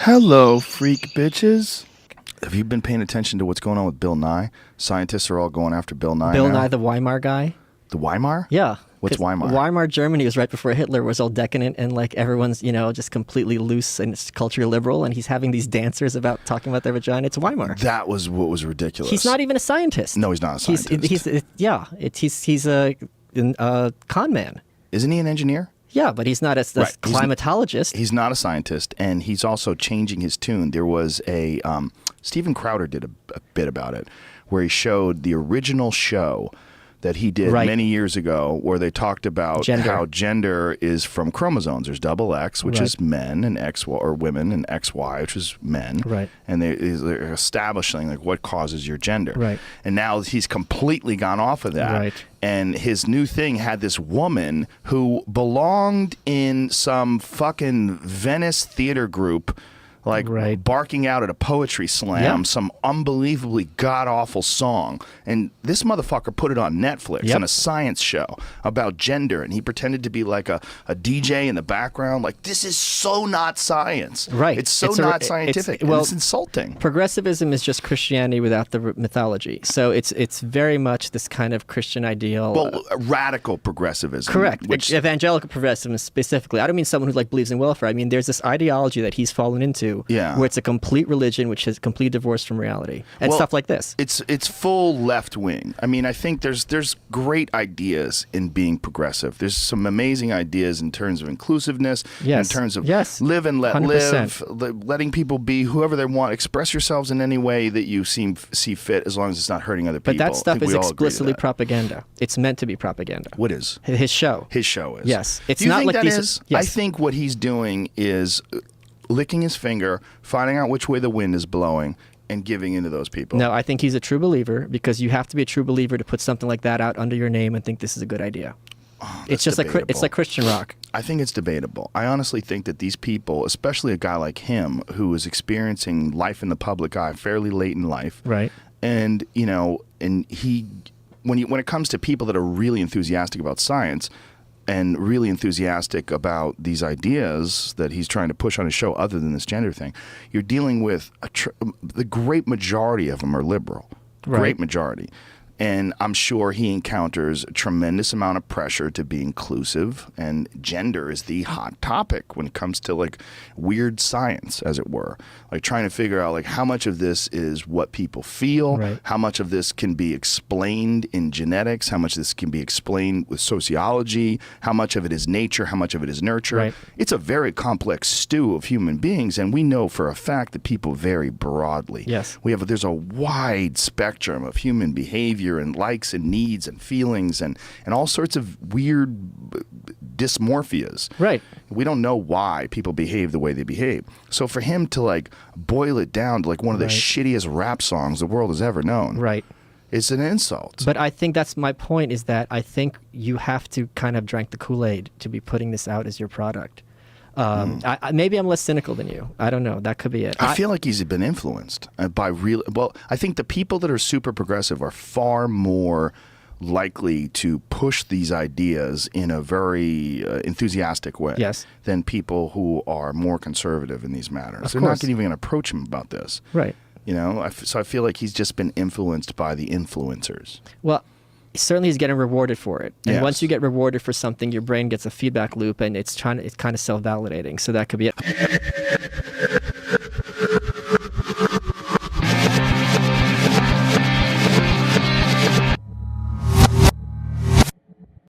Hello, freak bitches. Have you been paying attention to what's going on with Bill Nye? Scientists are all going after Bill Nye Bill now. Nye, the Weimar guy? The Weimar? Yeah. What's 'Cause Weimar? Weimar Germany was right before Hitler was all decadent and like everyone's, just completely loose and it's culturally liberal, and he's having these dancers about talking about their vagina. It's Weimar. That was what was ridiculous. He's not even a scientist. No, he's not a scientist. He's a con man. Isn't he an engineer? Yeah, but he's not a Right. climatologist. He's not a scientist, and he's also changing his tune. There was a Steven Crowder did a bit about it, where he showed the original show that he did Right. many years ago, where they talked about Gender. how gender is from chromosomes. There's double X, which Right. is men, and XY, or women, and XY, which is men. Right. And they're establishing like what causes your gender. Right. And now he's completely gone off of that. Right. And his new thing had this woman who belonged in some fucking Venice theater group, like Right. barking out at a poetry slam, Yeah. some unbelievably god-awful song. And this motherfucker put it on Netflix Yep. on a science show about gender. And he pretended to be like a DJ in the background. Like, this is so not science. Right. It's so It's not scientific. And it's insulting. Progressivism is just Christianity without the mythology. So it's very much this kind of Christian ideal. Well, radical progressivism. Correct. Which, Evangelical progressivism specifically. I don't mean someone who like believes in welfare. I mean there's this ideology that he's fallen into Yeah. where it's a complete religion which is complete divorce from reality. And Well, stuff like this. It's full left wing. I mean, I think there's great ideas in being progressive. There's some amazing ideas in terms of inclusiveness, Yes. in terms of Yes. live and let 100%. live, letting people be whoever they want, express yourselves in any way that you see fit, as long as it's not hurting other people. But that I stuff think is we all agree to explicitly that. propaganda. It's meant to be propaganda. What is? His show. His show is. Yes. It's Do you not think like that these. is? Yes. I think what he's doing is licking his finger, finding out which way the wind is blowing, and giving into those people. No, I think he's a true believer because you have to be a true believer to put something like that out under your name and think this is a good idea. It's just debatable. it's like Christian rock. I think it's debatable. I honestly think that these people, especially a guy like him, who is experiencing life in the public eye fairly late in life, Right. and and he, when it comes to people that are really enthusiastic about science and really enthusiastic about these ideas that he's trying to push on his show, other than this gender thing, you're dealing with the great majority of them are liberal, Right. great majority. And I'm sure he encounters a tremendous amount of pressure to be inclusive, and gender is the hot topic when it comes to like weird science, as it were. Like trying to figure out like how much of this is what people feel, Right. how much of this can be explained in genetics, how much of this can be explained with sociology, how much of it is nature, how much of it is nurture. Right. It's a very complex stew of human beings, and we know for a fact that people vary broadly. Yes. There's a wide spectrum of human behavior and likes and needs and feelings and all sorts of weird dysmorphias. Right. We don't know why people behave the way they behave. So for him to like boil it down to like one of the Right. shittiest rap songs the world has ever known, Right. it's an insult. But I think that's my point, is that I think you have to kind of drink the Kool-Aid to be putting this out as your product. Maybe I'm less cynical than you. I don't know. That could be it. I feel like he's been influenced by real. Well, I think the people that are super progressive are far more likely to push these ideas in a very enthusiastic way Yes. than people who are more conservative in these matters. Of They're course. not even going to approach him about this. Right. So I feel like he's just been influenced by the influencers. Well, certainly he's getting rewarded for it. And Yes. once you get rewarded for something, your brain gets a feedback loop, and it's kind of self-validating. So that could be it.